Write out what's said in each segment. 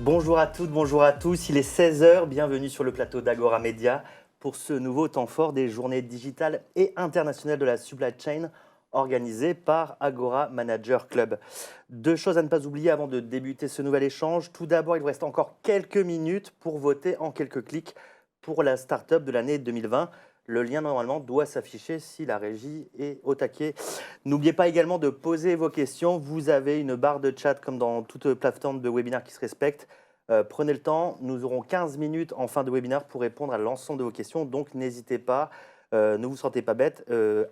Bonjour à toutes, bonjour à tous. Il est 16 heures. Bienvenue sur le plateau d'Agora Media pour ce nouveau temps fort des journées digitales et internationales de la supply chain organisées par Agora Manager Club. Deux choses à ne pas oublier avant de débuter ce nouvel échange. Tout d'abord, il vous reste encore quelques minutes pour voter en quelques clics pour la start-up de l'année 2020. Le lien normalement doit s'afficher si la régie est au taquet. N'oubliez pas également de poser vos questions. Vous avez une barre de chat comme dans toute plateforme de webinaire qui se respecte. Prenez le temps, nous aurons 15 minutes en fin de webinaire pour répondre à l'ensemble de vos questions, donc n'hésitez pas, ne vous sentez pas bête,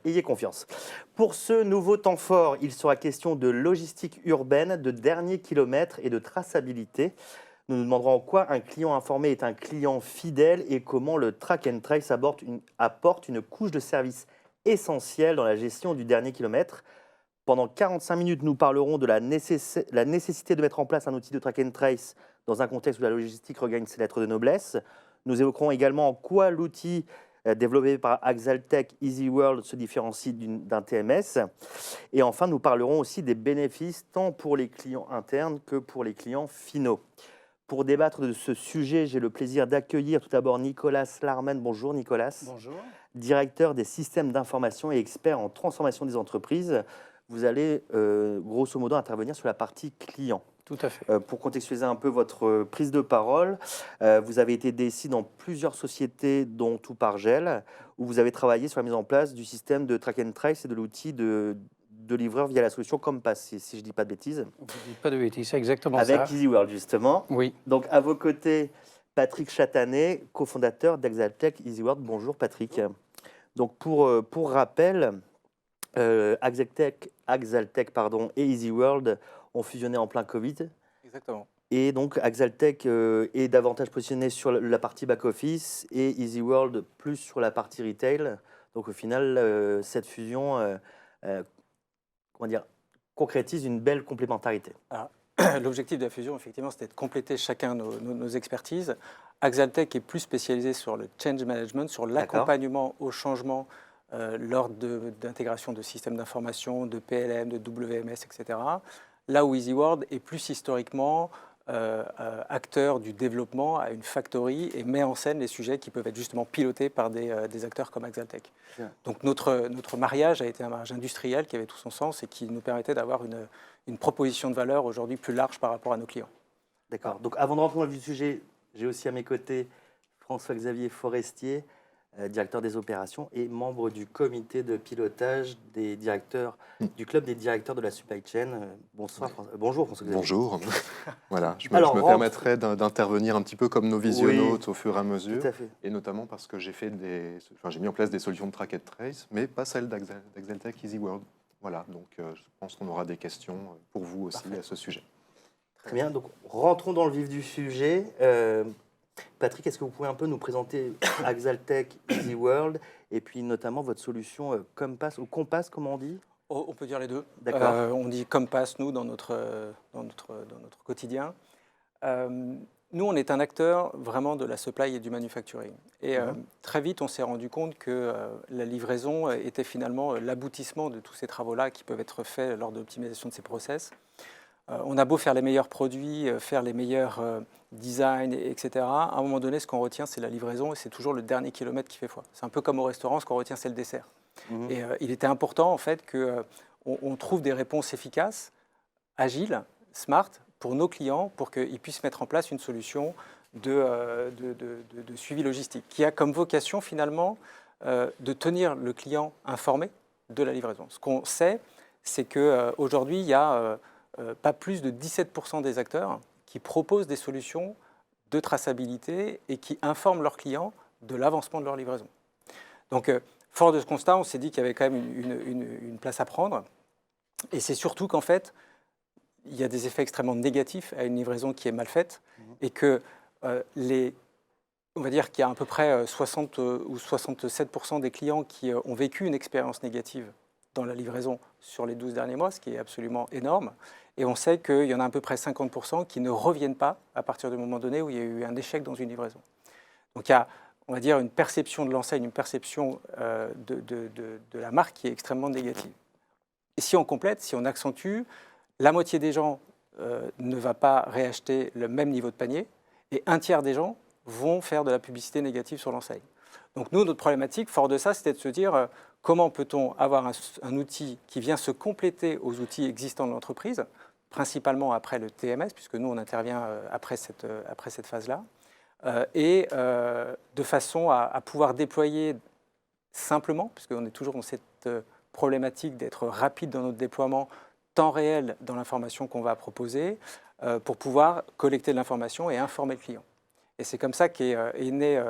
ayez confiance. Pour ce nouveau temps fort, il sera question de logistique urbaine, de derniers kilomètres et de traçabilité. Nous nous demanderons en quoi un client informé est un client fidèle et comment le track and trace apporte une couche de service essentielle dans la gestion du dernier kilomètre. Pendant 45 minutes, nous parlerons de la nécessité de mettre en place un outil de track and trace dans un contexte où la logistique regagne ses lettres de noblesse. Nous évoquerons également en quoi l'outil développé par Axaltech EasyWorld se différencie d'un TMS. Et enfin, nous parlerons aussi des bénéfices tant pour les clients internes que pour les clients finaux. Pour débattre de ce sujet, j'ai le plaisir d'accueillir tout d'abord Nicolas Larman. Bonjour Nicolas. Bonjour. Directeur des systèmes d'information et expert en transformation des entreprises. Vous allez grosso modo intervenir sur la partie client. Tout à fait. Pour contextualiser un peu votre prise de parole, vous avez été DSI dans plusieurs sociétés, dont Toupargel, où vous avez travaillé sur la mise en place du système de track and trace et de l'outil de livreur via la solution Compass, si je ne dis pas de bêtises. Vous ne dites pas de bêtises, c'est exactement Avec ça. EasyWorld, justement. Oui. Donc, à vos côtés, Patrick Chatanet, cofondateur d'Axaltech EasyWorld. Bonjour, Patrick. Donc, pour rappel, Axaltech et EasyWorld ont fusionné en plein Covid. Exactement. Et donc, Axaltech est davantage positionné sur la partie back-office et EasyWorld plus sur la partie retail. Donc, au final, cette fusion concrétise une belle complémentarité. Alors, l'objectif de la fusion, effectivement, c'était de compléter chacun nos expertises. Axaltech est plus spécialisé sur le change management, sur l'accompagnement au changement lors d'intégration de systèmes d'information, de PLM, de WMS, etc. Là où EasyWorld est plus historiquement acteur du développement à une factory et met en scène les sujets qui peuvent être justement pilotés par des acteurs comme Axaltech. Bien. Donc notre mariage a été un mariage industriel qui avait tout son sens et qui nous permettait d'avoir une proposition de valeur aujourd'hui plus large par rapport à nos clients. D'accord. Donc avant de rentrer dans le vif du sujet, j'ai aussi à mes côtés François-Xavier Forestier, directeur des opérations et membre du comité de pilotage des directeurs, du club des directeurs de la supply chain. Bonsoir, bonjour François-Xavier. Bonjour. Voilà, je me permettrai d'intervenir un petit peu comme nos visionnautes au fur et à mesure. Tout à fait. Et notamment parce que j'ai mis en place des solutions de track and trace, mais pas celles d'Axaltech EasyWorld. Voilà, donc je pense qu'on aura des questions pour vous aussi à ce sujet. Très bien, donc rentrons dans le vif du sujet. Patrick, est-ce que vous pouvez un peu nous présenter Axaltech EasyWorld et puis notamment votre solution Compass, ou Compass, comment on dit? On peut dire les deux. D'accord. On dit Compass, nous, dans notre quotidien. Nous, on est un acteur vraiment de la supply et du manufacturing. Et très vite, on s'est rendu compte que la livraison était finalement l'aboutissement de tous ces travaux-là qui peuvent être faits lors de l'optimisation de ces process. On a beau faire les meilleurs produits, faire les meilleurs designs, etc. À un moment donné, ce qu'on retient, c'est la livraison et c'est toujours le dernier kilomètre qui fait foi. C'est un peu comme au restaurant, ce qu'on retient, c'est le dessert. Et il était important, en fait, qu'on trouve des réponses efficaces, agiles, smart, pour nos clients, pour qu'ils puissent mettre en place une solution de suivi logistique, qui a comme vocation, finalement, de tenir le client informé de la livraison. Ce qu'on sait, c'est qu'aujourd'hui, il y a pas plus de 17% des acteurs qui proposent des solutions de traçabilité et qui informent leurs clients de l'avancement de leur livraison. Donc, fort de ce constat, on s'est dit qu'il y avait quand même une place à prendre. Et c'est surtout qu'en fait, il y a des effets extrêmement négatifs à une livraison qui est mal faite et que on va dire qu'il y a à peu près 60 ou 67% des clients qui ont vécu une expérience négative dans la livraison sur les 12 derniers mois, ce qui est absolument énorme. Et on sait qu'il y en a à peu près 50% qui ne reviennent pas à partir du moment donné où il y a eu un échec dans une livraison. Donc il y a, on va dire, une perception de l'enseigne, une perception de la marque qui est extrêmement négative. Et si on complète, si on accentue, la moitié des gens ne va pas réacheter le même niveau de panier, et un tiers des gens vont faire de la publicité négative sur l'enseigne. Donc nous, notre problématique, fort de ça, c'était de se dire comment peut-on avoir un outil qui vient se compléter aux outils existants de l'entreprise, principalement après le TMS, puisque nous, on intervient après cette phase-là, et de façon à pouvoir déployer simplement, puisqu'on est toujours dans cette problématique d'être rapide dans notre déploiement, temps réel dans l'information qu'on va proposer, pour pouvoir collecter de l'information et informer le client. Et c'est comme ça qu'est né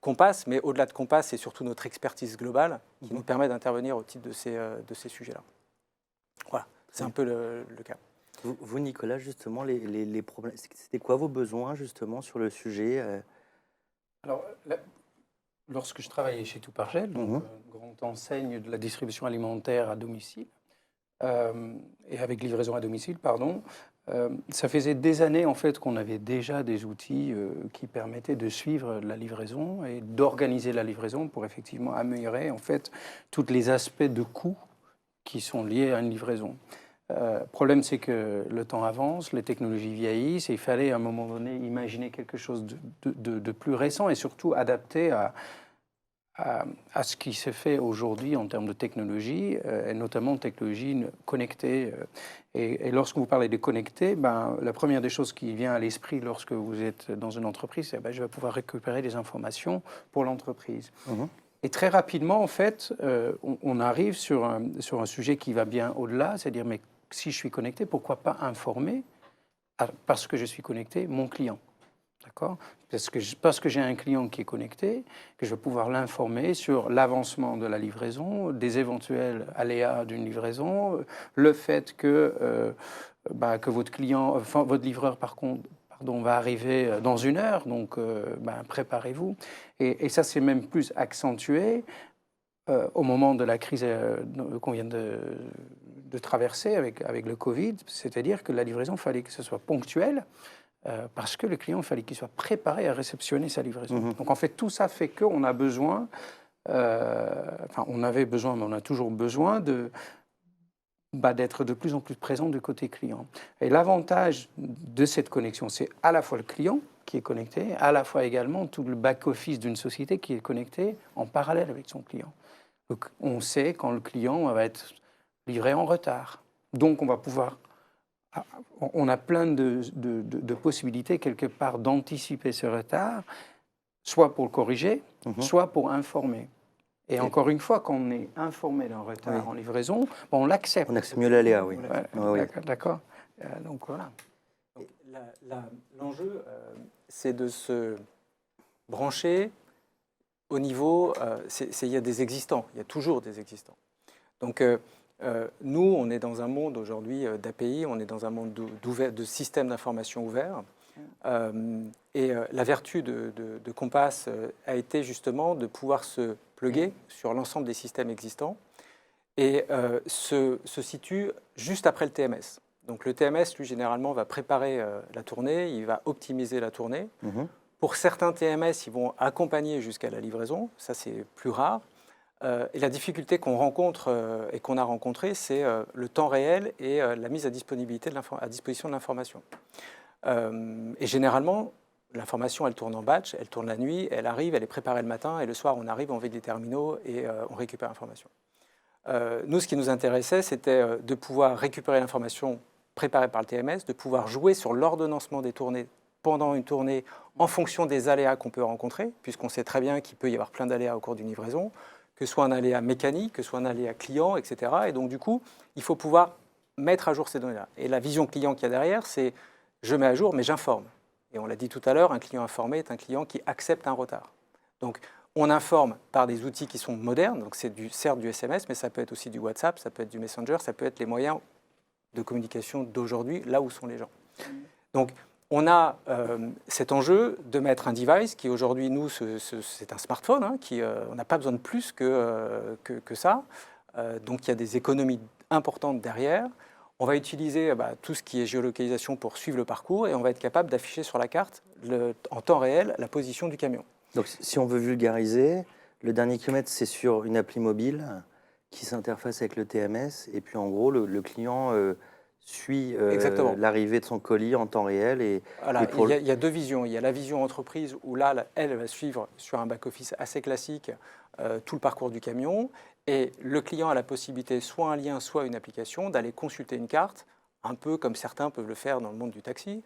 Compass, mais au-delà de Compass, c'est surtout notre expertise globale qui nous permet d'intervenir au titre de ces sujets-là. Voilà, c'est un peu le cas. Vous, Nicolas, justement, les problèmes, c'était quoi vos besoins, justement, sur le sujet Alors, lorsque je travaillais chez Tout-Pargel, donc grande enseigne de la distribution alimentaire à domicile, et avec livraison à domicile, pardon, ça faisait des années en fait qu'on avait déjà des outils qui permettaient de suivre la livraison et d'organiser la livraison pour effectivement améliorer en fait tous les aspects de coût qui sont liés à une livraison. Le problème, c'est que le temps avance, les technologies vieillissent et il fallait à un moment donné imaginer quelque chose de plus récent et surtout adapté à ce qui se fait aujourd'hui en termes de technologie, et notamment technologie connectée. Et lorsque vous parlez de connecté, la première des choses qui vient à l'esprit lorsque vous êtes dans une entreprise, c'est je vais pouvoir récupérer des informations pour l'entreprise. Et très rapidement, en fait, on arrive sur un sujet qui va bien au-delà, c'est-à-dire, mais si je suis connecté, pourquoi pas informer, parce que je suis connecté, mon client. D'accord ? Parce que j'ai un client qui est connecté, que je vais pouvoir l'informer sur l'avancement de la livraison, des éventuels aléas d'une livraison, le fait que votre client, votre livreur va arriver dans 1 heure, donc préparez-vous. Et ça, c'est même plus accentué au moment de la crise qu'on vient de traverser avec le Covid, c'est-à-dire que la livraison, il fallait que ce soit ponctuel, parce que le client, il fallait qu'il soit préparé à réceptionner sa livraison. Donc en fait, tout ça fait qu'on a besoin, on avait besoin, mais on a toujours besoin d'être de plus en plus présent du côté client. Et l'avantage de cette connexion, c'est à la fois le client qui est connecté, à la fois également tout le back-office d'une société qui est connecté en parallèle avec son client. Donc on sait quand le client va être livré en retard. Donc on a plein de possibilités quelque part d'anticiper ce retard, soit pour le corriger, soit pour informer. Et encore une fois, quand on est informé d'un retard en livraison, on l'accepte. On accepte mieux l'aléa, oui. D'accord. Donc voilà. L'enjeu, c'est de se brancher au niveau... il y a des existants, il y a toujours des existants. Donc nous, on est dans un monde aujourd'hui d'API, on est dans un monde de systèmes d'information ouverts. Et la vertu de Compass a été justement de pouvoir se plugger sur l'ensemble des systèmes existants et se situe juste après le TMS. Donc le TMS, lui, généralement, va préparer la tournée, il va optimiser la tournée. Pour certains TMS, ils vont accompagner jusqu'à la livraison, ça c'est plus rare. Et la difficulté qu'on rencontre et qu'on a rencontrée, c'est le temps réel et la mise à disposition de l'information. Et généralement, l'information, elle tourne en batch, elle tourne la nuit, elle arrive, elle est préparée le matin, et le soir, on arrive, on vide les terminaux et on récupère l'information. Nous, ce qui nous intéressait, c'était de pouvoir récupérer l'information préparée par le TMS, de pouvoir jouer sur l'ordonnancement des tournées pendant une tournée en fonction des aléas qu'on peut rencontrer, puisqu'on sait très bien qu'il peut y avoir plein d'aléas au cours d'une livraison, que ce soit un aléa mécanique, que ce soit un aléa client, etc. Et donc, du coup, il faut pouvoir mettre à jour ces données-là. Et la vision client qu'il y a derrière, c'est je mets à jour, mais j'informe. Et on l'a dit tout à l'heure, un client informé est un client qui accepte un retard. Donc, on informe par des outils qui sont modernes, donc c'est certes du SMS, mais ça peut être aussi du WhatsApp, ça peut être du Messenger, ça peut être les moyens de communication d'aujourd'hui, là où sont les gens. Donc, on a cet enjeu de mettre un device qui aujourd'hui, nous, c'est un smartphone, on n'a pas besoin de plus que ça. Donc, il y a des économies importantes derrière. On va utiliser tout ce qui est géolocalisation pour suivre le parcours et on va être capable d'afficher sur la carte, en temps réel, la position du camion. Donc, si on veut vulgariser, le dernier kilomètre, c'est sur une appli mobile qui s'interface avec le TMS. Et puis, en gros, le client suit Exactement. l'arrivée de son colis en temps réel. Voilà, et pour il y a deux visions. Il y a la vision entreprise où là, elle va suivre sur un back-office assez classique tout le parcours du camion. Et le client a la possibilité, soit un lien, soit une application, d'aller consulter une carte, un peu comme certains peuvent le faire dans le monde du taxi,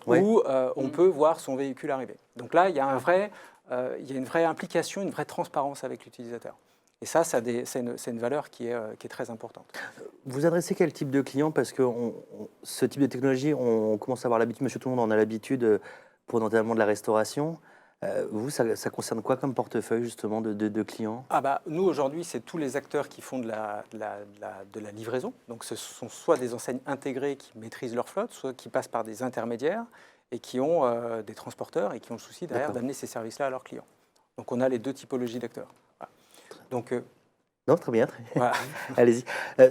Ouais. où on peut voir son véhicule arriver. Donc là, il y a une vraie implication, une vraie transparence avec l'utilisateur. Et ça, c'est une valeur qui est très importante. Vous adressez quel type de client? Parce que ce type de technologie, on commence à avoir l'habitude, monsieur tout le monde en a l'habitude pour notamment de la restauration. Vous, ça concerne quoi comme portefeuille justement de clients? Ah bah, nous, aujourd'hui, c'est tous les acteurs qui font de la livraison. Donc, ce sont soit des enseignes intégrées qui maîtrisent leur flotte, soit qui passent par des intermédiaires et qui ont des transporteurs et qui ont le souci derrière D'accord. d'amener ces services-là à leurs clients. Donc, on a les deux typologies d'acteurs. Voilà. Donc, Non, très bien. Très bien. voilà. Allez-y.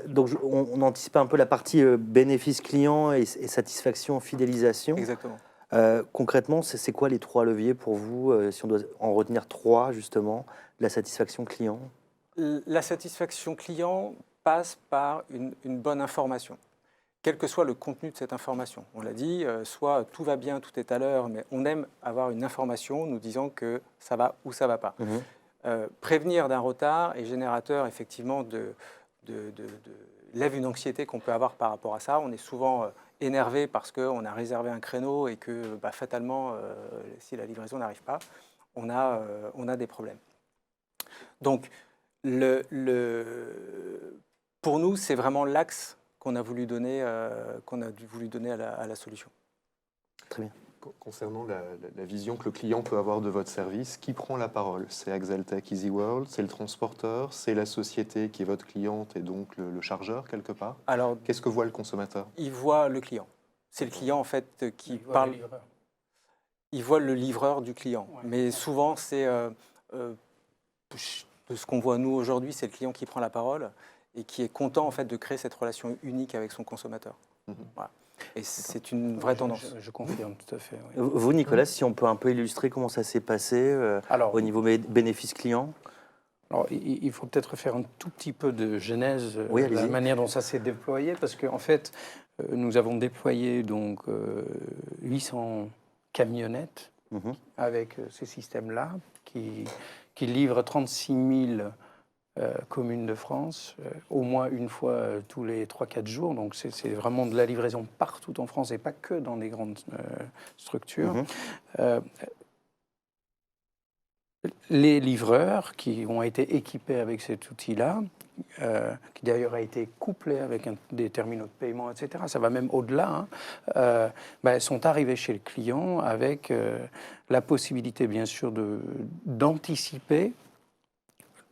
Donc, on anticipe un peu la partie bénéfice client et satisfaction, fidélisation. Exactement. Concrètement, c'est quoi les 3 leviers pour vous, si on doit en retenir 3 justement, de la satisfaction client? La satisfaction client passe par une bonne information, quel que soit le contenu de cette information. On l'a dit, soit tout va bien, tout est à l'heure, mais on aime avoir une information nous disant que ça va ou ça ne va pas. Prévenir d'un retard est générateur effectivement lève une anxiété qu'on peut avoir par rapport à ça. On est souvent énervé parce qu'on a réservé un créneau et que fatalement, si la livraison n'arrive pas, on a des problèmes. Donc, pour nous, c'est vraiment l'axe qu'on a voulu donner, à la solution. Très bien. Concernant la vision que le client peut avoir de votre service, qui prend la parole? C'est Axaltec Easy World, c'est le transporteur, c'est la société qui est votre cliente et donc le chargeur quelque part? Alors, Qu'est-ce que voit le consommateur? il voit le client. C'est le client en fait qui Il voit parle. le livreur. Il voit le livreur du client. Ouais. Mais souvent, c'est de ce qu'on voit nous aujourd'hui, c'est le client qui prend la parole et qui est content en fait de créer cette relation unique avec son consommateur. Voilà. Et c'est une vraie tendance. Je confirme tout à fait. Oui. Vous, Nicolas, si on peut un peu illustrer comment ça s'est passé Alors, au niveau bénéfice client? Alors, il faut peut-être faire un tout petit peu de genèse Oui, de la allez-y. manière dont ça s'est déployé, parce qu'en fait, nous avons déployé donc 800 camionnettes avec ces systèmes-là qui livrent 36 000 communes de France, au moins une fois tous les 3-4 jours. Donc, c'est vraiment de la livraison partout en France et pas que dans des grandes structures. Les livreurs qui ont été équipés avec cet outil-là, qui d'ailleurs a été couplé avec des terminaux de paiement, etc., ça va même au-delà, sont arrivés chez le client avec la possibilité, bien sûr, d'anticiper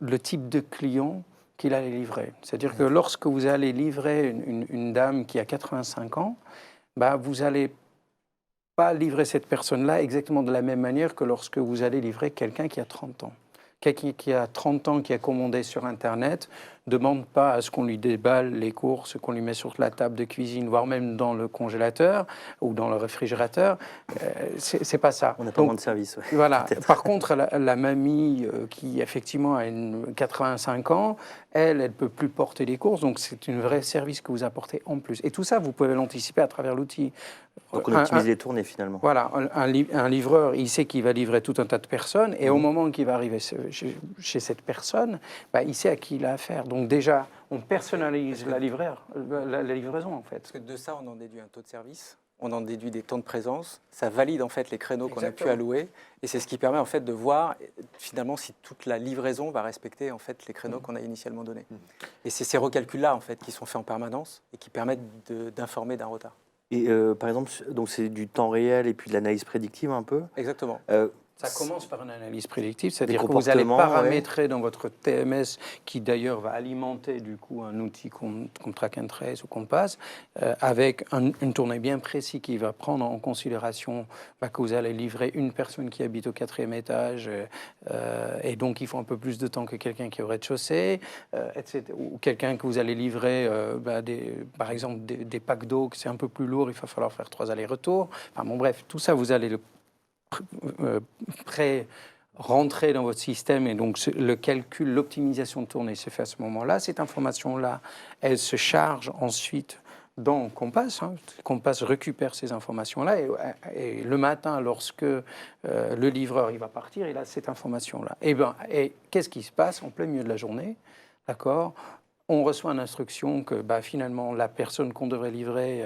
le type de client qu'il allait livrer. C'est-à-dire que lorsque vous allez livrer une dame qui a 85 ans, vous allez pas livrer cette personne-là exactement de la même manière que lorsque vous allez livrer quelqu'un qui a 30 ans. Quelqu'un qui a 30 ans, qui a commandé sur Internet, ne demande pas à ce qu'on lui déballe les courses, qu'on lui met sur la table de cuisine, voire même dans le congélateur ou dans le réfrigérateur. C'est pas ça. On n'a pas moins de service. Ouais. Voilà. Par contre, la mamie qui effectivement a 85 ans, elle ne peut plus porter les courses, donc c'est un vrai service que vous apportez en plus. Et tout ça, vous pouvez l'anticiper à travers l'outil. Donc on optimise les tournées finalement. Voilà, un livreur, il sait qu'il va livrer tout un tas de personnes, et au moment qu'il va arriver chez cette personne, il sait à qui il a affaire. Donc déjà, on personnalise la livraison en fait. Parce que de ça, on en déduit un taux de service, on en déduit des temps de présence, ça valide en fait les créneaux qu'on a pu allouer, et c'est ce qui permet en fait de voir finalement si toute la livraison va respecter en fait les créneaux qu'on a initialement donnés. Et c'est ces recalculs-là en fait qui sont faits en permanence et qui permettent d'informer d'un retard. Et par exemple, donc c'est du temps réel et puis de l'analyse prédictive un peu. Exactement. Ça commence par une analyse prédictive, c'est-à-dire Des que vous allez comportements, paramétrer dans votre TMS, qui d'ailleurs va alimenter du coup un outil comme Track and Trace ou Compass, avec une tournée bien précise qui va prendre en considération que vous allez livrer une personne qui habite au 4e étage, et donc il faut un peu plus de temps que quelqu'un qui est au rez-de-chaussée, etc. Ou quelqu'un que vous allez livrer, par exemple, des packs d'eau, que c'est un peu plus lourd, il va falloir faire 3 allers-retours. Enfin bon, bref, tout ça, vous allez le rentrer dans votre système, et donc le calcul, l'optimisation de tournée se fait à ce moment-là. Cette information-là, elle se charge ensuite dans Compass. Compass récupère ces informations-là et le matin, lorsque le livreur il va partir, il a cette information-là. Et qu'est-ce qui se passe en plein milieu de la journée? D'accord? On reçoit une instruction que finalement la personne qu'on devrait livrer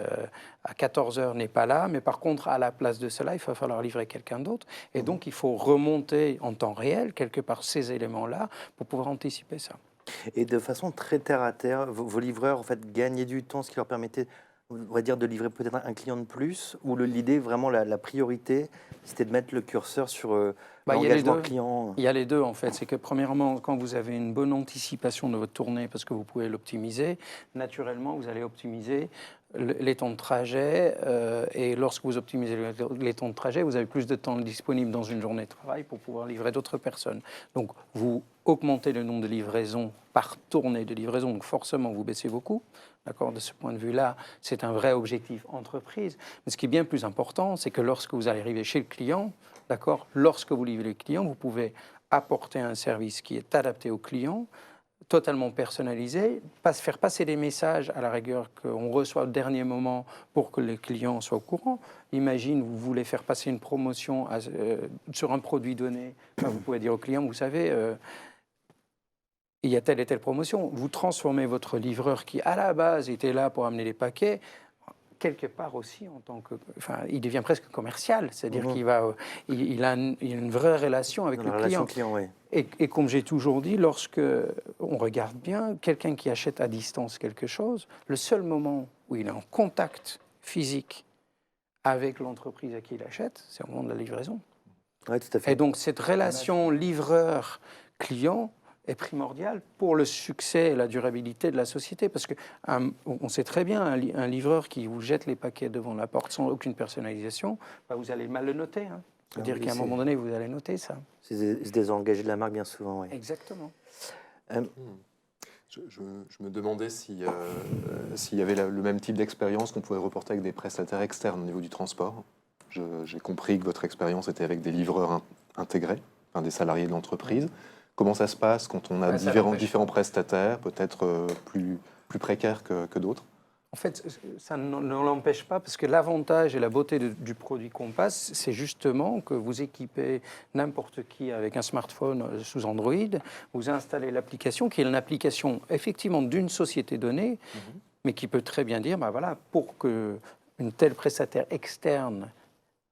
à 14 heures n'est pas là, mais par contre à la place de cela, il va falloir livrer quelqu'un d'autre. Et donc il faut remonter en temps réel, quelque part, ces éléments-là pour pouvoir anticiper ça. Et de façon très terre à terre, vos livreurs en fait gagnaient du temps, ce qui leur permettait, on va dire, de livrer peut-être un client de plus, ou l'idée vraiment la priorité, c'était de mettre le curseur sur l'engagement client. Il y a les deux en fait. C'est que premièrement, quand vous avez une bonne anticipation de votre tournée, parce que vous pouvez l'optimiser, naturellement vous allez optimiser les temps de trajet. Et lorsque vous optimisez les temps de trajet, vous avez plus de temps disponible dans une journée de travail pour pouvoir livrer d'autres personnes. Donc vous augmentez le nombre de livraisons par tournée de livraison, donc forcément vous baissez vos coûts. D'accord, de ce point de vue-là, c'est un vrai objectif entreprise. Mais ce qui est bien plus important, c'est que lorsque vous allez arriver chez le client, d'accord, lorsque vous livrez le client, vous pouvez apporter un service qui est adapté au client, totalement personnalisé, faire passer des messages à la rigueur qu'on reçoit au dernier moment pour que les clients soient au courant. Imagine, vous voulez faire passer une promotion sur un produit donné, vous pouvez dire au client, vous savez, il y a telle et telle promotion. Vous transformez votre livreur qui, à la base, était là pour amener les paquets, quelque part aussi, il devient presque commercial. C'est-à-dire qu'il il a une vraie relation avec le client. Oui. Et comme j'ai toujours dit, lorsque on regarde bien, quelqu'un qui achète à distance quelque chose, le seul moment où il est en contact physique avec l'entreprise à qui il achète, c'est au moment de la livraison. Oui, tout à fait. Et donc, cette relation livreur-client est primordial pour le succès et la durabilité de la société. Parce qu'on sait très bien, un livreur qui vous jette les paquets devant la porte sans aucune personnalisation, vous allez mal le noter. C'est-à-dire qu'à un moment donné, vous allez noter ça. C'est se désengager de la marque bien souvent, oui. Exactement. Je me demandais s'il y avait le même type d'expérience qu'on pouvait reporter avec des prestataires externes au niveau du transport. J'ai compris que votre expérience était avec des livreurs intégrés, des salariés de l'entreprise. Comment ça se passe quand on a différents prestataires, peut-être plus précaires que d'autres? En fait, ça ne l'empêche pas, parce que l'avantage et la beauté du produit Compass, c'est justement que vous équipez n'importe qui avec un smartphone sous Android, vous installez l'application, qui est une application effectivement d'une société donnée, mais qui peut très bien dire, pour qu'une telle prestataire externe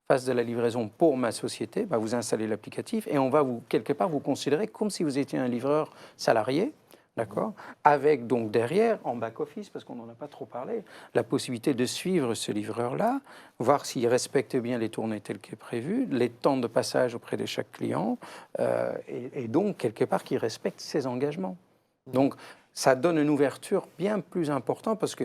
fasse de la livraison pour ma société, vous installez l'applicatif et on va quelque part vous considérer comme si vous étiez un livreur salarié, d'accord, avec donc derrière, en back-office, parce qu'on n'en a pas trop parlé, la possibilité de suivre ce livreur-là, voir s'il respecte bien les tournées telles qu'est prévu, les temps de passage auprès de chaque client, et donc quelque part qu'il respecte ses engagements. Donc ça donne une ouverture bien plus importante parce que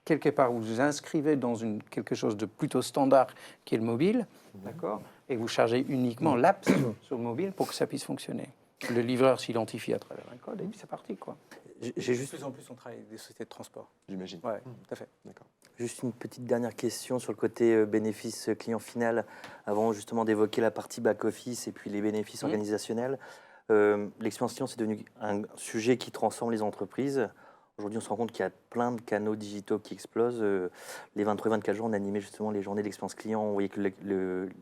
quelque part, vous vous inscrivez dans quelque chose de plutôt standard qui est le mobile, d'accord, et vous chargez uniquement l'app sur le mobile pour que ça puisse fonctionner. Le livreur s'identifie à travers un code et puis c'est parti, quoi. J'ai juste... De plus en plus, on travaille avec des sociétés de transport. J'imagine. Oui, tout à fait. D'accord. Juste une petite dernière question sur le côté bénéfice client final, avant justement d'évoquer la partie back-office et puis les bénéfices organisationnels. L'expérience client, c'est devenu un sujet qui transforme les entreprises. Aujourd'hui, on se rend compte qu'il y a plein de canaux digitaux qui explosent. Les 23 et 24 jours, on animait justement les journées d'expérience client. On voyait que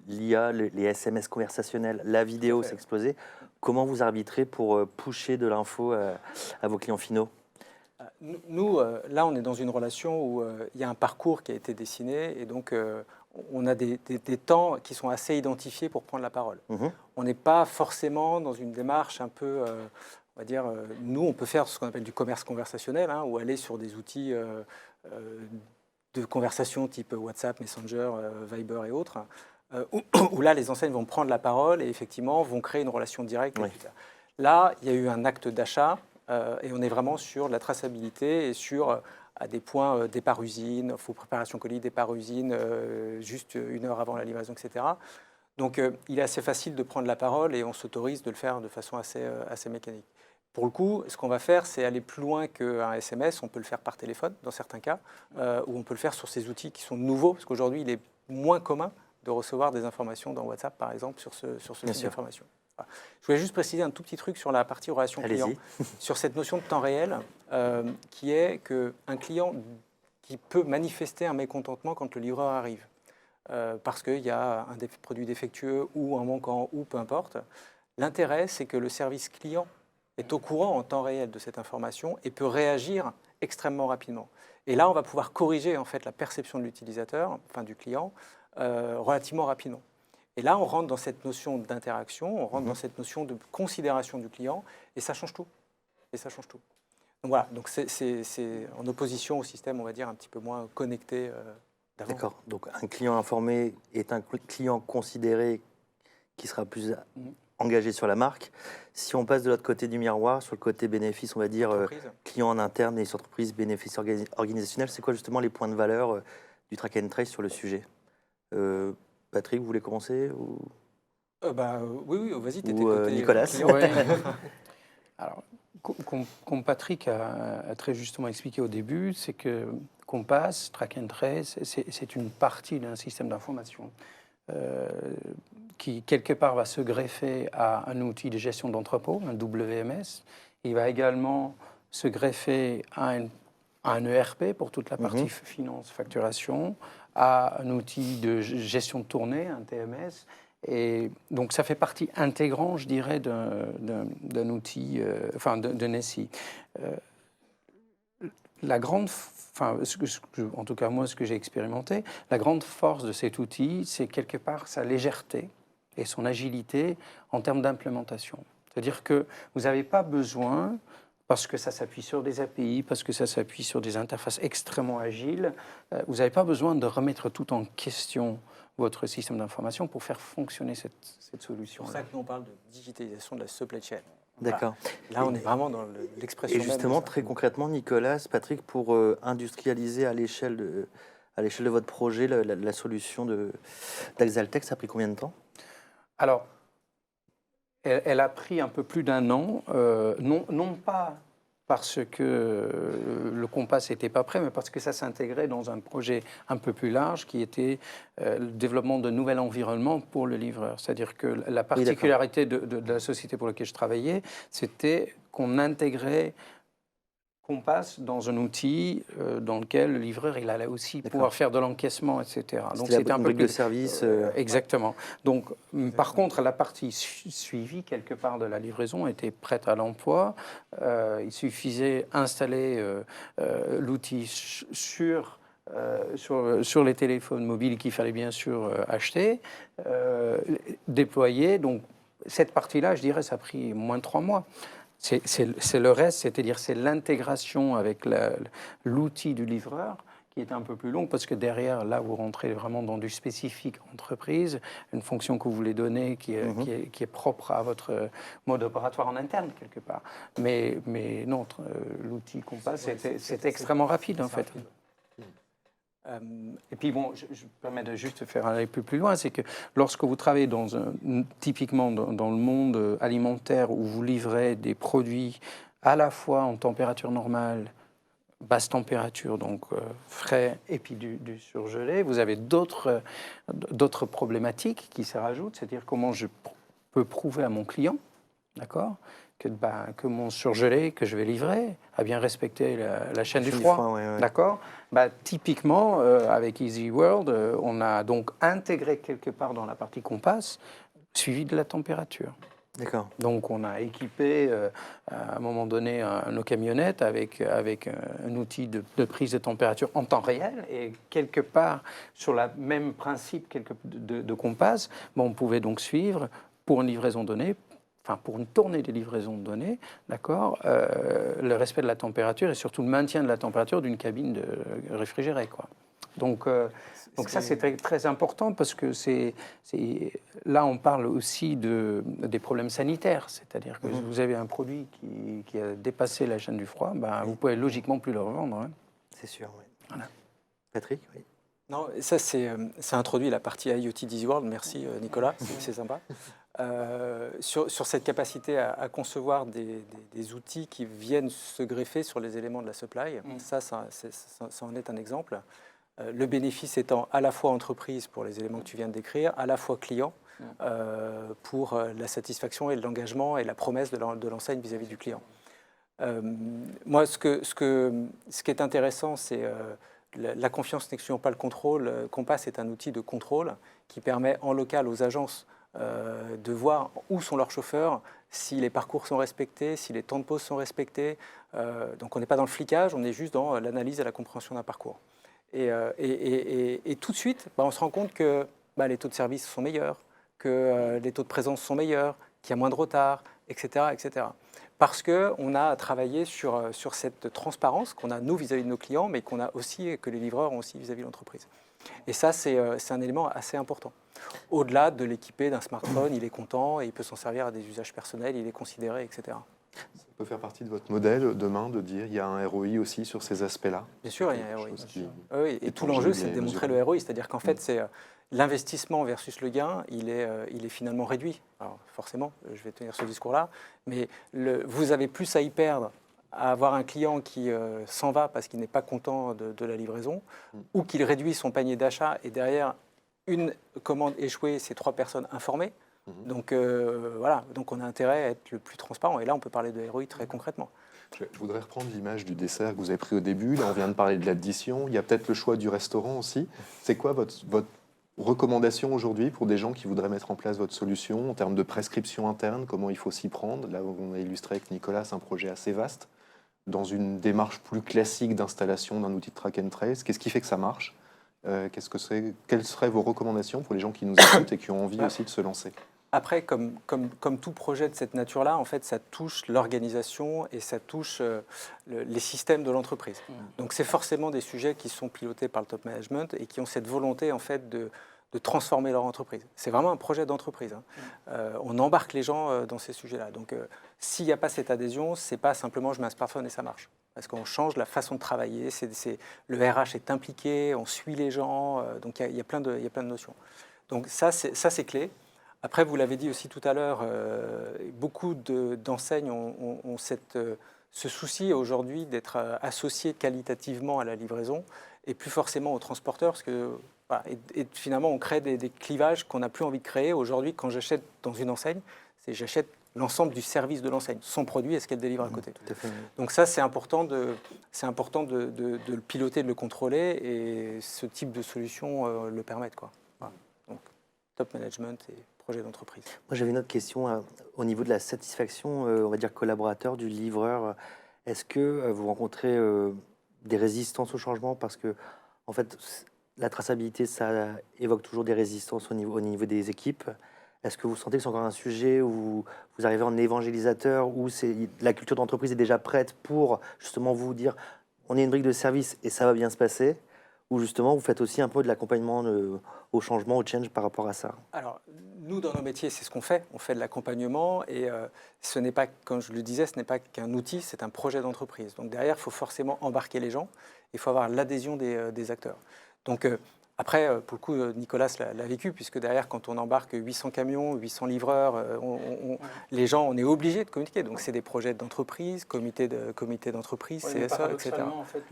l'IA, les SMS conversationnels, la vidéo s'explosait. Comment vous arbitrez pour pusher de l'info à vos clients finaux? Nous, là, on est dans une relation où il y a un parcours qui a été dessiné et donc on a des temps qui sont assez identifiés pour prendre la parole. On n'est pas forcément dans une démarche un peu... on va dire, nous, on peut faire ce qu'on appelle du commerce conversationnel, ou aller sur des outils de conversation type WhatsApp, Messenger, Viber et autres, où là, les enseignes vont prendre la parole et effectivement vont créer une relation directe. Oui. Là, il y a eu un acte d'achat et on est vraiment sur la traçabilité et sur à des points départ usine, préparation colis, départ usine, juste 1 heure avant la livraison, etc. Donc, il est assez facile de prendre la parole et on s'autorise de le faire de façon assez mécanique. Pour le coup, ce qu'on va faire, c'est aller plus loin qu'un SMS. On peut le faire par téléphone, dans certains cas, ou on peut le faire sur ces outils qui sont nouveaux, parce qu'aujourd'hui, il est moins commun de recevoir des informations dans WhatsApp, par exemple, sur ce type d'informations. Voilà. Je voulais juste préciser un tout petit truc sur la partie relation client, sur cette notion de temps réel, qui est qu'un client qui peut manifester un mécontentement quand le livreur arrive. Parce qu'il y a un produit défectueux ou un manquant ou peu importe. L'intérêt, c'est que le service client est au courant en temps réel de cette information et peut réagir extrêmement rapidement. Et là, on va pouvoir corriger en fait la perception de l'utilisateur, enfin du client, relativement rapidement. Et là, on rentre dans cette notion d'interaction, on rentre dans cette notion de considération du client, et ça change tout. Et ça change tout. Donc voilà, donc c'est en opposition au système, on va dire, un petit peu moins connecté d'avant. D'accord. Donc un client informé est un client considéré qui sera plus engagé sur la marque. Si on passe de l'autre côté du miroir, sur le côté bénéfice, on va dire client en interne et entreprise, bénéfice organisationnel, c'est quoi justement les points de valeur du track and trace sur le sujet Patrick, vous voulez commencer ou... Oui, vas-y, t'étais Ou côté Nicolas. client. Ouais. Alors, comme Patrick a très justement expliqué au début, c'est que Compass, Track and Trace, c'est une partie d'un système d'information qui, quelque part, va se greffer à un outil de gestion d'entrepôt, un WMS. Il va également se greffer à un ERP pour toute la partie finance, facturation, à un outil de gestion de tournée, un TMS. Et donc, ça fait partie intégrante, je dirais, d'un outil, d'un SI. La grande, en tout cas moi, ce que j'ai expérimenté, la grande force de cet outil, c'est quelque part sa légèreté et son agilité en termes d'implémentation. C'est-à-dire que vous n'avez pas besoin, parce que ça s'appuie sur des API, parce que ça s'appuie sur des interfaces extrêmement agiles, vous n'avez pas besoin de remettre tout en question votre système d'information pour faire fonctionner cette solution. C'est pour ça que nous, on parle de digitalisation de la supply chain. D'accord. Là, on est vraiment dans l'expression Et même justement, de ça. très concrètement, Nicolas, Patrick, pour industrialiser à l'échelle de votre projet la solution d'Axaltech, ça a pris combien de temps? Alors, elle a pris un peu plus d'un an, non pas parce que le Compass n'était pas prêt, mais parce que ça s'intégrait dans un projet un peu plus large qui était le développement de nouvel environnement pour le livreur. C'est-à-dire que la particularité de la société pour laquelle je travaillais, c'était qu'on intégrait Compass dans un outil dans lequel le livreur il allait aussi pouvoir faire de l'encaissement, etc. Donc c'était un peu plus de service. Exactement. Donc, par contre, la partie suivie quelque part de la livraison était prête à l'emploi. Il suffisait d'installer l'outil sur les téléphones mobiles qu'il fallait bien sûr acheter, déployer. Donc, cette partie-là, je dirais, ça a pris moins de 3 mois. C'est le reste, c'est-à-dire c'est l'intégration avec l'outil du livreur qui est un peu plus long parce que derrière, là, vous rentrez vraiment dans du spécifique entreprise, une fonction que vous voulez donner qui est propre à votre mode opératoire en interne, quelque part. Mais non, l'outil Compass, c'est extrêmement rapide, en fait. Et puis bon, je me permets de juste faire aller plus loin, c'est que lorsque vous travaillez typiquement dans le monde alimentaire où vous livrez des produits à la fois en température normale, basse température, donc frais et puis du surgelé, vous avez d'autres problématiques qui se rajoutent, c'est-à-dire comment je peux prouver à mon client, d'accord, que mon surgelé que je vais livrer a bien respecté la chaîne du froid. Ouais. D'accord. Typiquement, avec Easy World, on a donc intégré quelque part dans la partie Compass, suivi de la température. D'accord. Donc on a équipé à un moment donné nos camionnettes avec un outil de prise de température en temps réel et quelque part sur le même principe de Compass, on pouvait donc suivre pour une livraison donnée, pour une tournée de livraison de données, d'accord, le respect de la température et surtout le maintien de la température d'une cabine réfrigérée, quoi. Donc ça, c'est très, très important parce que là, on parle aussi des problèmes sanitaires. C'est-à-dire que vous avez un produit qui a dépassé la chaîne du froid, vous pouvez logiquement plus le revendre. Hein. C'est sûr, oui. Voilà. Patrick, oui. Non, ça, ça introduit la partie IoT d'Easy World. Merci, Nicolas, c'est sympa. Sur cette capacité à concevoir des outils qui viennent se greffer sur les éléments de la supply, ça en est un exemple. Le bénéfice étant à la fois entreprise pour les éléments que tu viens de décrire, à la fois client pour la satisfaction et l'engagement et la promesse de l'enseigne vis-à-vis du client. Moi, ce qui est intéressant, c'est la confiance n'excluant pas le contrôle. Compass est un outil de contrôle qui permet en local aux agences de voir où sont leurs chauffeurs, si les parcours sont respectés, si les temps de pause sont respectés. Donc on n'est pas dans le flicage, on est juste dans l'analyse et la compréhension d'un parcours. Et tout de suite, on se rend compte que les taux de service sont meilleurs, que les taux de présence sont meilleurs, qu'il y a moins de retard, etc. etc. Parce qu'on a travaillé sur cette transparence qu'on a nous vis-à-vis de nos clients, mais qu'on a aussi, que les livreurs ont aussi vis-à-vis de l'entreprise. Et ça, c'est un élément assez important. Au-delà de l'équiper d'un smartphone, il est content et il peut s'en servir à des usages personnels, il est considéré, etc. Ça peut faire partie de votre modèle demain de dire il y a un ROI aussi sur ces aspects-là. Bien sûr, il y a un ROI. Oui, et tout tangible l'enjeu, c'est et de démontrer mesurable. le ROI, c'est-à-dire qu'en fait, c'est l'investissement versus le gain, il est finalement réduit. Alors forcément, je vais tenir ce discours-là, mais vous avez plus à y perdre à avoir un client qui s'en va parce qu'il n'est pas content de la livraison, ou qu'il réduit son panier d'achat et derrière une commande échouée, c'est 3 personnes informées. Donc voilà, donc on a intérêt à être le plus transparent. Et là, on peut parler de ROI très concrètement. Je voudrais reprendre l'image du dessert que vous avez pris au début. Là, on vient de parler de l'addition. Il y a peut-être le choix du restaurant aussi. C'est quoi votre recommandation aujourd'hui pour des gens qui voudraient mettre en place votre solution en termes de prescription interne? Comment il faut s'y prendre? Là, on a illustré avec Nicolas, c'est un projet assez vaste. Dans une démarche plus classique d'installation d'un outil de track and trace, qu'est-ce qui fait que ça marche? Quelles seraient vos recommandations pour les gens qui nous écoutent et qui ont envie aussi de se lancer? Après, comme tout projet de cette nature-là, en fait, ça touche l'organisation et ça touche les systèmes de l'entreprise. Donc, c'est forcément des sujets qui sont pilotés par le top management et qui ont cette volonté, en fait, de transformer leur entreprise. C'est vraiment un projet d'entreprise. On embarque les gens dans ces sujets-là. Donc, s'il n'y a pas cette adhésion, c'est pas simplement je mets un smartphone et ça marche. Parce qu'on change la façon de travailler. Le RH est impliqué, on suit les gens. Donc, il y a plein de notions. Donc, ça, c'est clé. Après, vous l'avez dit aussi tout à l'heure, beaucoup d'enseignes ont ce souci aujourd'hui d'être associés qualitativement à la livraison et plus forcément aux transporteurs, parce que voilà, et finalement, on crée des clivages qu'on n'a plus envie de créer. Aujourd'hui, quand j'achète dans une enseigne, j'achète l'ensemble du service de l'enseigne, son produit et ce qu'elle délivre à côté. Tout à fait. Donc ça, c'est important de le piloter, de le contrôler, et ce type de solution le permettent, quoi. Voilà. Donc, top management et projet d'entreprise. Moi, j'avais une autre question au niveau de la satisfaction, on va dire collaborateur du livreur. Est-ce que vous rencontrez des résistances au changement? Parce que, en fait, la traçabilité, ça évoque toujours des résistances au niveau des équipes. Est-ce que vous sentez que c'est encore un sujet où vous arrivez en évangélisateur, où la culture d'entreprise est déjà prête pour justement vous dire on est une brique de service et ça va bien se passer? Ou justement, vous faites aussi un peu de l'accompagnement au changement, au change par rapport à ça? Alors, nous, dans nos métiers, c'est ce qu'on fait. On fait de l'accompagnement et ce n'est pas, comme je le disais, ce n'est pas qu'un outil, c'est un projet d'entreprise. Donc derrière, il faut forcément embarquer les gens, il faut avoir l'adhésion des acteurs. Donc après, pour le coup, Nicolas l'a vécu, puisque derrière, quand on embarque 800 camions, 800 livreurs, les gens, on est obligé de communiquer. Donc c'est des projets d'entreprise, comité d'entreprise, CSE, etc. En fait,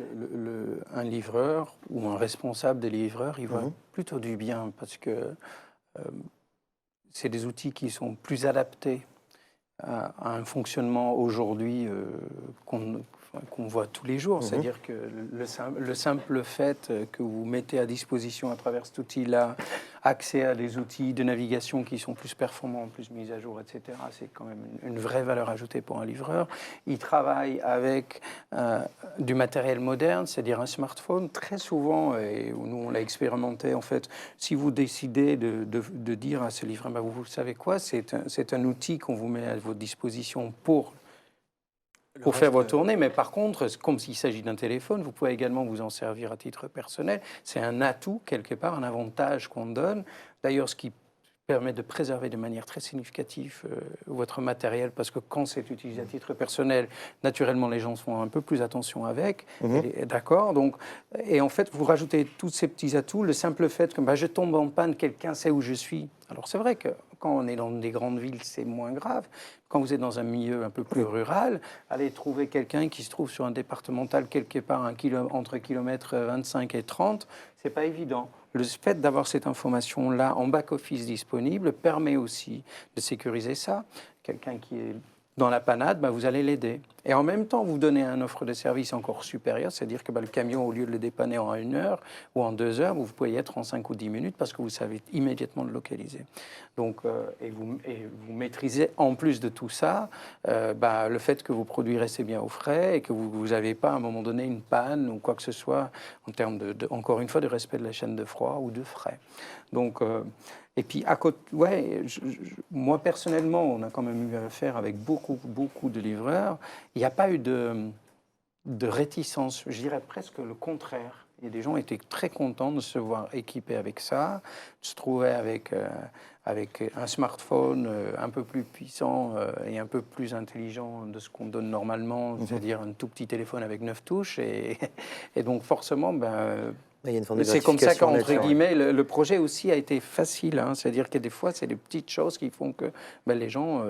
un livreur ou un responsable des livreurs, il voit plutôt du bien, parce que c'est des outils qui sont plus adaptés à un fonctionnement aujourd'hui qu'on voit tous les jours. C'est-à-dire que le simple fait que vous mettez à disposition à travers cet outil-là accès à des outils de navigation qui sont plus performants, plus mis à jour, etc., c'est quand même une vraie valeur ajoutée pour un livreur. Il travaille avec du matériel moderne, c'est-à-dire un smartphone. Très souvent, et nous on l'a expérimenté, en fait, si vous décidez de dire à ce livreur, vous savez quoi, c'est un outil qu'on vous met à votre disposition pour faire vos tournées, mais par contre, comme s'il s'agit d'un téléphone, vous pouvez également vous en servir à titre personnel. C'est un atout, quelque part, un avantage qu'on donne. D'ailleurs, ce qui permet de préserver de manière très significative votre matériel, parce que quand c'est utilisé à titre personnel, naturellement, les gens font un peu plus attention avec. D'accord. Donc, et en fait, vous rajoutez tous ces petits atouts. Le simple fait que je tombe en panne, quelqu'un sait où je suis. Alors, c'est vrai que quand on est dans des grandes villes, c'est moins grave. Quand vous êtes dans un milieu un peu plus rural, allez trouver quelqu'un qui se trouve sur un départemental quelque part entre kilomètres 25 et 30, c'est pas évident. Le fait d'avoir cette information-là en back-office disponible permet aussi de sécuriser ça. Quelqu'un qui est dans la panade, vous allez l'aider. Et en même temps, vous donnez une offre de service encore supérieure, c'est-à-dire que le camion, au lieu de le dépanner en 1 heure ou en 2 heures, vous pouvez y être en 5 ou 10 minutes parce que vous savez immédiatement le localiser. Donc, et vous maîtrisez en plus de tout ça le fait que vos produits restent bien au frais et que vous n'avez pas à un moment donné une panne ou quoi que ce soit en termes encore une fois, de respect de la chaîne de froid ou de frais. Donc, et puis, à côté, moi personnellement, on a quand même eu affaire avec beaucoup de livreurs. Il n'y a pas eu de réticence, je dirais presque le contraire. Et des gens étaient très contents de se voir équipés avec ça, de se trouver avec un smartphone un peu plus puissant et un peu plus intelligent de ce qu'on donne normalement, c'est-à-dire un tout petit téléphone avec 9 touches. Et donc, forcément, il y a une forme de c'est comme ça qu'entre gratification guillemets, le projet aussi a été facile. C'est-à-dire que des fois, c'est des petites choses qui font que les gens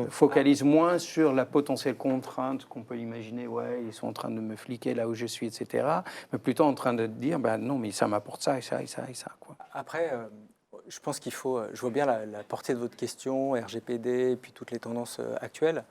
focalisent moins sur la potentielle contrainte qu'on peut imaginer. Ouais, ils sont en train de me fliquer là où je suis, etc. Mais plutôt en train de dire, non, mais ça m'apporte ça et ça et ça et ça. Quoi. Après, je pense qu'il faut. Je vois bien la portée de votre question, RGPD, et puis toutes les tendances actuelles.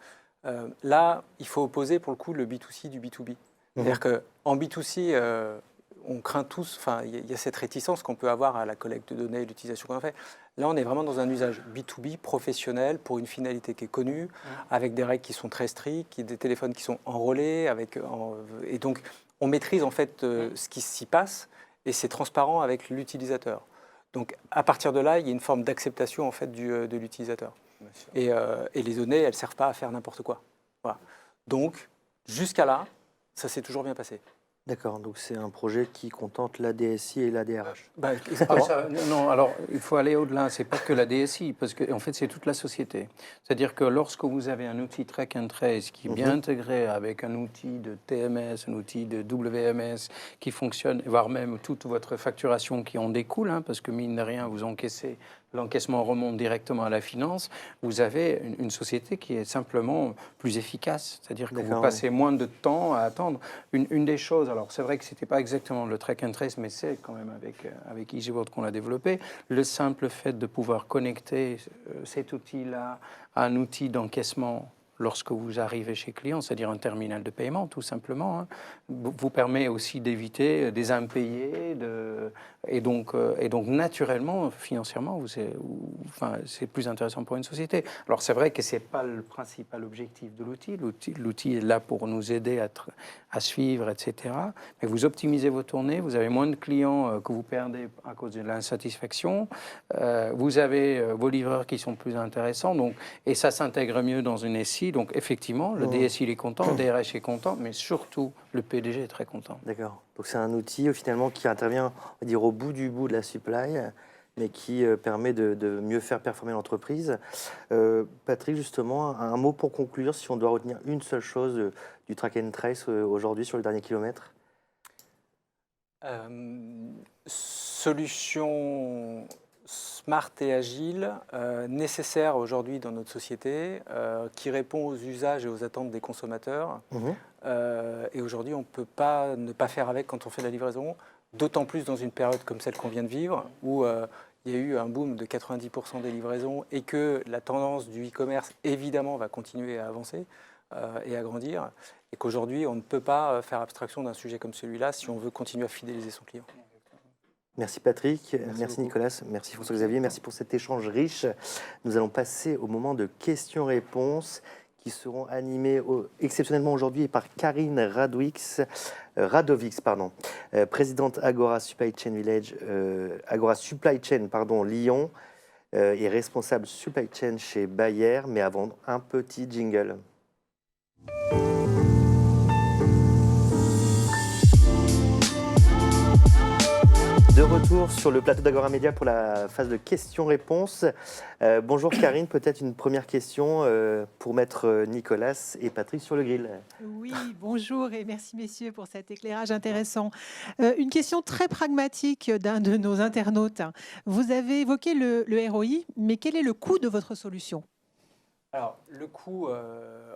Là, il faut opposer pour le coup le B2C du B2B. C'est-à-dire qu'en B2C, on craint tous, il y a cette réticence qu'on peut avoir à la collecte de données et l'utilisation qu'on en fait. Là, on est vraiment dans un usage B2B professionnel pour une finalité qui est connue, avec des règles qui sont très strictes, des téléphones qui sont enrôlés, et donc on maîtrise en fait ce qui s'y passe et c'est transparent avec l'utilisateur. Donc à partir de là, il y a une forme d'acceptation en fait de l'utilisateur. Et les données, elles ne servent pas à faire n'importe quoi. Voilà. Donc jusqu'à là, ça s'est toujours bien passé. D'accord, donc c'est un projet qui contente la DSI et la DRH. Non, alors il faut aller au-delà. C'est pas que la DSI, parce que en fait c'est toute la société. C'est-à-dire que lorsque vous avez un outil track and trace qui est bien intégré avec un outil de TMS, un outil de WMS qui fonctionne, voire même toute votre facturation qui en découle, parce que mine de rien vous encaissez. L'encaissement remonte directement à la finance, vous avez une société qui est simplement plus efficace. C'est-à-dire que vous passez moins de temps à attendre. Une des choses, alors c'est vrai que ce n'était pas exactement le track and trace, mais c'est quand même avec EasyVote qu'on l'a développé, le simple fait de pouvoir connecter cet outil-là à un outil d'encaissement lorsque vous arrivez chez client, c'est-à-dire un terminal de paiement, tout simplement, vous permet aussi d'éviter des impayés, et donc naturellement, financièrement, c'est plus intéressant pour une société. Alors c'est vrai que ce n'est pas le principal objectif de l'outil. L'outil est là pour nous aider à suivre, etc. Mais vous optimisez vos tournées, vous avez moins de clients que vous perdez à cause de l'insatisfaction, vous avez vos livreurs qui sont plus intéressants, et ça s'intègre mieux dans une SI. Donc effectivement, le DSI il est content, le DRH est content, mais surtout le PDG est très content. D'accord. Donc c'est un outil finalement qui intervient, on va dire, au bout de la supply, mais qui permet de mieux faire performer l'entreprise. Patrick, justement, un mot pour conclure, si on doit retenir une seule chose du track and trace aujourd'hui sur le dernier kilomètre. Solution smart et agile, nécessaire aujourd'hui dans notre société, qui répond aux usages et aux attentes des consommateurs. Et aujourd'hui, on ne peut pas ne pas faire avec quand on fait la livraison, d'autant plus dans une période comme celle qu'on vient de vivre, où il y a eu un boom de 90% des livraisons et que la tendance du e-commerce, évidemment, va continuer à avancer et à grandir. Et qu'aujourd'hui, on ne peut pas faire abstraction d'un sujet comme celui-là si on veut continuer à fidéliser son client. Merci Patrick, merci Nicolas, merci François-Xavier, merci pour cet échange riche. Nous allons passer au moment de questions-réponses qui seront animées exceptionnellement aujourd'hui par Karine Radovics, présidente Agora Supply Chain Village, Agora Supply Chain Lyon, et responsable Supply Chain chez Bayer. Mais avant, un petit jingle. De retour sur le plateau d'Agora Média pour la phase de questions-réponses. Bonjour Karine, peut-être une première question pour mettre Nicolas et Patrick sur le grill. Oui, bonjour et merci messieurs pour cet éclairage intéressant. Une question très pragmatique d'un de nos internautes. Vous avez évoqué le ROI, mais quel est le coût de votre solution ? Alors, le coût,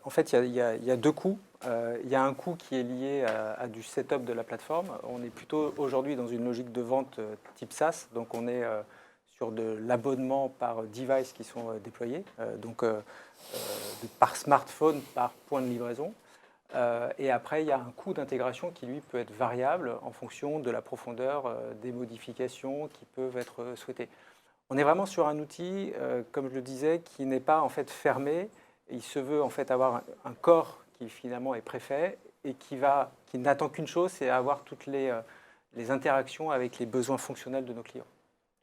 en fait, il y a deux coûts. Il y a un coût qui est lié à du setup de la plateforme. On est plutôt aujourd'hui dans une logique de vente type SaaS, donc on est sur de l'abonnement par device qui sont déployés, par smartphone, par point de livraison. Et après, il y a un coût d'intégration qui, lui, peut être variable en fonction de la profondeur des modifications qui peuvent être souhaitées. On est vraiment sur un outil, comme je le disais, qui n'est pas en fait fermé. Il se veut en fait avoir un corps qui finalement est préfet et qui n'attend qu'une chose, c'est avoir toutes les interactions avec les besoins fonctionnels de nos clients.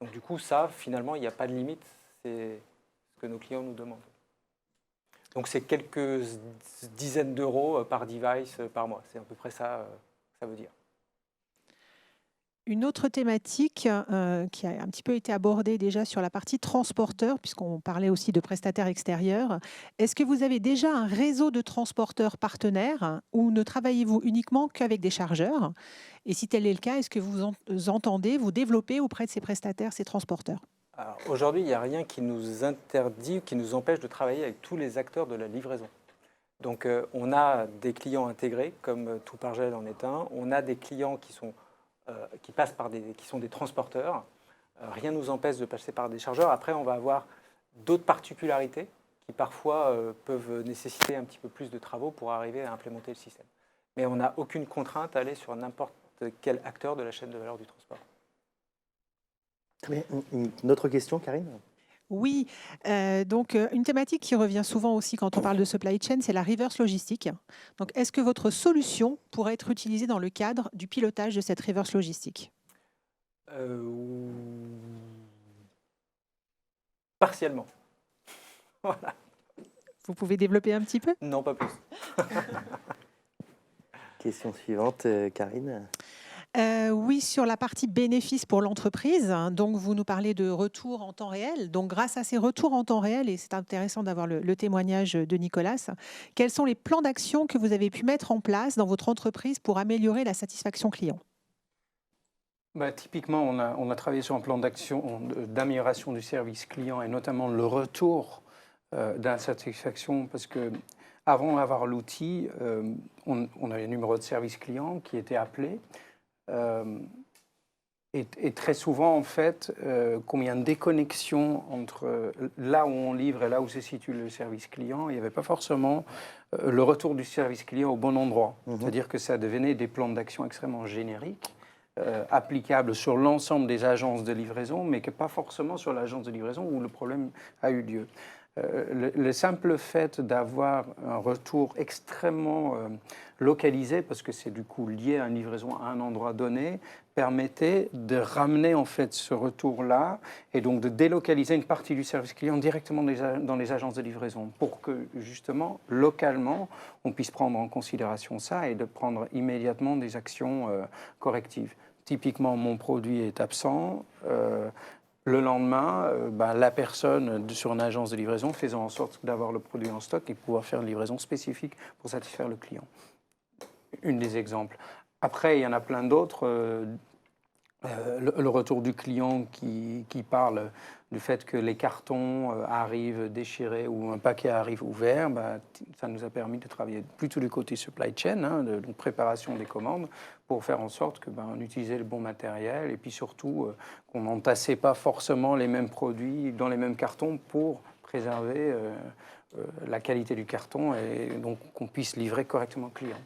Donc du coup, ça, finalement, il n'y a pas de limite. C'est ce que nos clients nous demandent. Donc c'est quelques dizaines d'euros par device par mois. C'est à peu près ça que ça veut dire. Une autre thématique qui a un petit peu été abordée déjà sur la partie transporteur, puisqu'on parlait aussi de prestataires extérieurs. Est-ce que vous avez déjà un réseau de transporteurs partenaires ou ne travaillez-vous uniquement qu'avec des chargeurs? Et si tel est le cas, est-ce que vous entendez vous développer auprès de ces prestataires, ces transporteurs? Aujourd'hui, il n'y a rien qui nous interdit, qui nous empêche de travailler avec tous les acteurs de la livraison. Donc on a des clients intégrés, comme Tout-Par-Gel en est un. On a des clients qui sont qui sont des transporteurs. Rien ne nous empêche de passer par des chargeurs. Après, on va avoir d'autres particularités qui parfois peuvent nécessiter un petit peu plus de travaux pour arriver à implémenter le système. Mais on n'a aucune contrainte à aller sur n'importe quel acteur de la chaîne de valeur du transport. Une autre question, Karine? Oui, donc une thématique qui revient souvent aussi quand on parle de supply chain, c'est la reverse logistique. Donc, est-ce que votre solution pourrait être utilisée dans le cadre du pilotage de cette reverse logistique? Partiellement. Voilà. Vous pouvez développer un petit peu? Non, pas plus. Question suivante, Karine. Oui, sur la partie bénéfice pour l'entreprise, donc vous nous parlez de retour en temps réel. Donc grâce à ces retours en temps réel, et c'est intéressant d'avoir le témoignage de Nicolas, quels sont les plans d'action que vous avez pu mettre en place dans votre entreprise pour améliorer la satisfaction client? Typiquement, on a travaillé sur un plan d'action d'amélioration du service client et notamment le retour d'insatisfaction parce que avant d'avoir l'outil, on avait un numéro de service client qui était appelé. Et très souvent, en fait, comme il y a une déconnexion entre là où on livre et là où se situe le service client, il n'y avait pas forcément le retour du service client au bon endroit. C'est-à-dire que ça devenait des plans d'action extrêmement génériques, applicables sur l'ensemble des agences de livraison, mais que pas forcément sur l'agence de livraison où le problème a eu lieu. Le simple fait d'avoir un retour extrêmement localisé, parce que c'est du coup lié à une livraison à un endroit donné, permettait de ramener en fait ce retour-là et donc de délocaliser une partie du service client directement dans les agences de livraison pour que justement, localement, on puisse prendre en considération ça et de prendre immédiatement des actions correctives. Typiquement, mon produit est absent. Le lendemain, la personne sur une agence de livraison faisant en sorte d'avoir le produit en stock et pouvoir faire une livraison spécifique pour satisfaire le client. Une des exemples. Après, il y en a plein d'autres. Le retour du client qui parle du fait que les cartons arrivent déchirés ou un paquet arrive ouvert, ça nous a permis de travailler plutôt du côté supply chain, de préparation des commandes, pour faire en sorte que on utilisait le bon matériel et puis surtout qu'on n'entassait pas forcément les mêmes produits dans les mêmes cartons pour préserver la qualité du carton et donc qu'on puisse livrer correctement le client.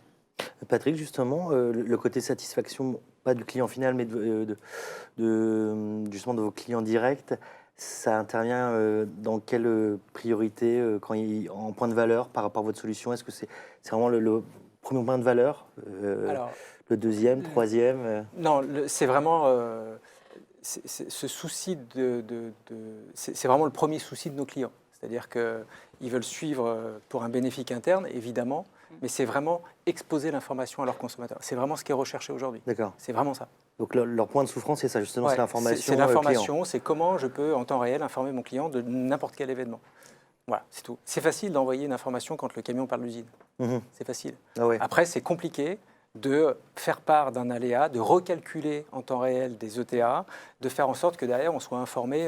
Patrick, justement, le côté satisfaction, pas du client final, mais justement de vos clients directs, ça intervient dans quelle priorité en point de valeur par rapport à votre solution? Est-ce que c'est vraiment le premier point de valeur, Alors, le deuxième, troisième? Non, c'est vraiment ce souci c'est vraiment le premier souci de nos clients. C'est-à-dire qu'ils veulent suivre pour un bénéfice interne, évidemment, mais c'est vraiment exposer l'information à leurs consommateurs. C'est vraiment ce qui est recherché aujourd'hui. D'accord. C'est vraiment ça. Donc leur point de souffrance, c'est ça, justement, Ouais, c'est l'information. C'est l'information, c'est comment je peux, en temps réel, informer mon client de n'importe quel événement. Voilà, c'est tout. C'est facile d'envoyer une information quand le camion part de l'usine. C'est facile. Ah ouais. Après, c'est compliqué de faire part d'un aléa, de recalculer en temps réel des ETA, de faire en sorte que derrière, on soit informé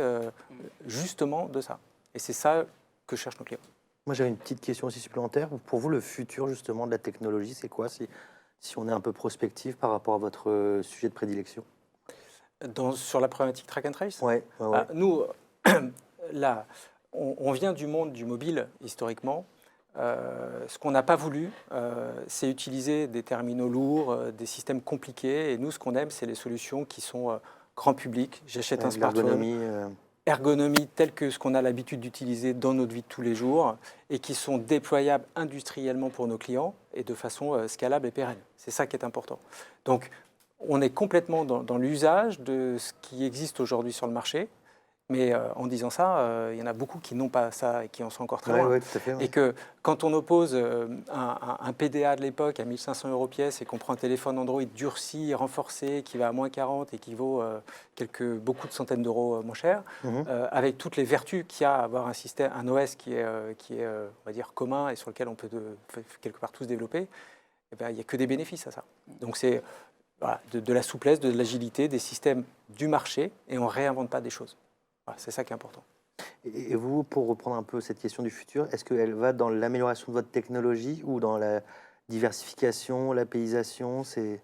justement de ça. Et c'est ça que cherchent nos clients. Moi, j'avais une petite question aussi supplémentaire. Pour vous, le futur, justement, de la technologie, c'est quoi si on est un peu prospectif par rapport à votre sujet de prédilection? Sur la problématique track and trace, Ouais, ouais, ouais. nous, là, on vient du monde du mobile, historiquement. Ce qu'on n'a pas voulu, c'est utiliser des terminaux lourds, des systèmes compliqués. Et nous, ce qu'on aime, c'est les solutions qui sont grand public. J'achète un Avec smartphone, l'ergonomie, ergonomie telle que ce qu'on a l'habitude d'utiliser dans notre vie de tous les jours et qui sont déployables industriellement pour nos clients et de façon scalable et pérenne. C'est ça qui est important. Donc, on est complètement dans l'usage de ce qui existe aujourd'hui sur le marché. Mais en disant ça, il y en a beaucoup qui n'ont pas ça et qui en sont encore très ouais, loin. ouais, tout à fait. Ouais. Et que quand on oppose un PDA de l'époque à 1 500 € pièce et qu'on prend un téléphone Android durci, renforcé, qui va à moins 40 et qui vaut beaucoup de centaines d'euros moins cher, Mhm. avec toutes les vertus qu'il y a à avoir un système, un OS qui est on va dire, commun et sur lequel on peut quelque part tous développer, eh ben, il n'y a que des bénéfices à ça. Donc c'est voilà, de la souplesse, de l'agilité, des systèmes du marché et on ne réinvente pas des choses. Voilà, c'est ça qui est important. Et vous, pour reprendre un peu cette question du futur, est-ce qu'elle va dans l'amélioration de votre technologie ou dans la diversification, l'apéisation?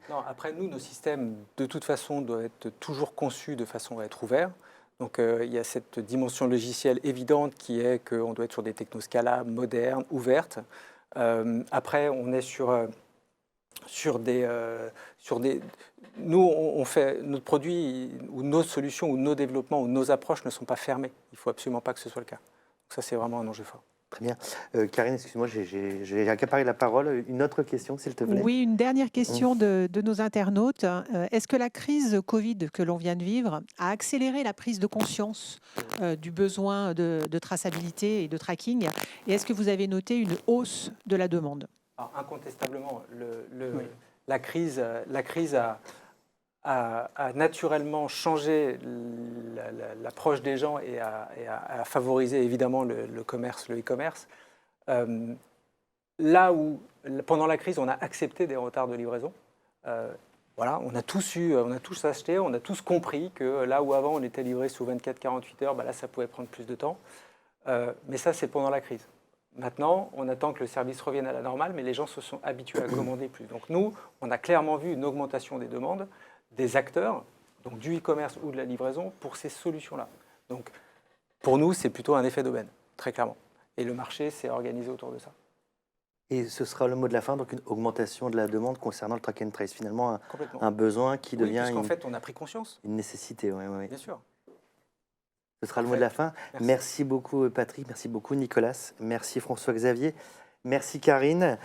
Non, après, nous, nos systèmes, de toute façon, doivent être toujours conçus de façon à être ouverts. Donc, il y a cette dimension logicielle évidente qui est qu'on doit être sur des technos scalables, modernes, ouvertes. Après, on est sur des... Nous, on fait notre produit ou nos solutions ou nos développements ou nos approches ne sont pas fermées. Il ne faut absolument pas que ce soit le cas. Donc ça, c'est vraiment un enjeu fort. Très bien. Karine, excuse-moi, j'ai accaparé la parole. Une autre question, s'il te plaît. Oui, une dernière question de nos internautes. Est-ce que la crise Covid que l'on vient de vivre a accéléré la prise de conscience du besoin de traçabilité et de tracking? Et est-ce que vous avez noté une hausse de la demande? Alors, incontestablement, la crise a naturellement changé l'approche des gens et a favorisé évidemment le commerce, le e-commerce. Là où, pendant la crise, on a accepté des retards de livraison, voilà, on a tous acheté, on a tous compris que là où avant on était livré sous 24-48 heures, bah là ça pouvait prendre plus de temps. Mais ça, c'est pendant la crise. Maintenant, on attend que le service revienne à la normale, mais les gens se sont habitués à commander plus. Donc nous, on a clairement vu une augmentation des demandes des acteurs, donc du e-commerce ou de la livraison, pour ces solutions-là. Donc pour nous, c'est plutôt un effet d'aubaine, très clairement. Et le marché s'est organisé autour de ça. Et ce sera le mot de la fin, donc une augmentation de la demande concernant le track and trace. Finalement, Complètement. un besoin qui Oui, devient parce qu'en fait, on a pris conscience. une nécessité. Ouais, ouais. Bien sûr. Ce sera le mot de la fin. Merci beaucoup Patrick, merci beaucoup Nicolas, merci François-Xavier, merci Karine.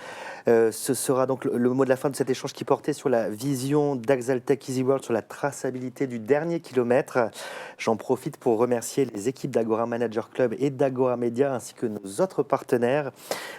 Ce sera donc le mot de la fin de cet échange qui portait sur la vision d'Axaltech Easy World, sur la traçabilité du dernier kilomètre. J'en profite pour remercier les équipes d'Agora Manager Club et d'Agora Media ainsi que nos autres partenaires.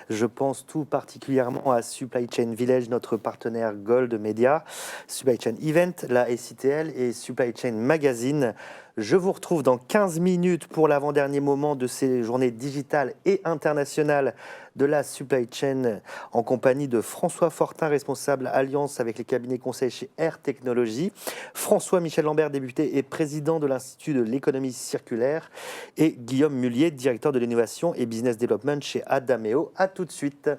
Je pense tout particulièrement à Supply Chain Village, notre partenaire Gold Media, Supply Chain Event, la SITL et Supply Chain Magazine. Je vous retrouve dans 15 minutes pour l'avant-dernier moment de ces journées digitales et internationales de la supply chain en compagnie de François Fortin, responsable Alliance avec les cabinets conseils chez Air Technologies, François-Michel Lambert, député et président de l'Institut de l'économie circulaire, et Guillaume Mullier, directeur de l'innovation et business development chez Adameo. À tout de suite.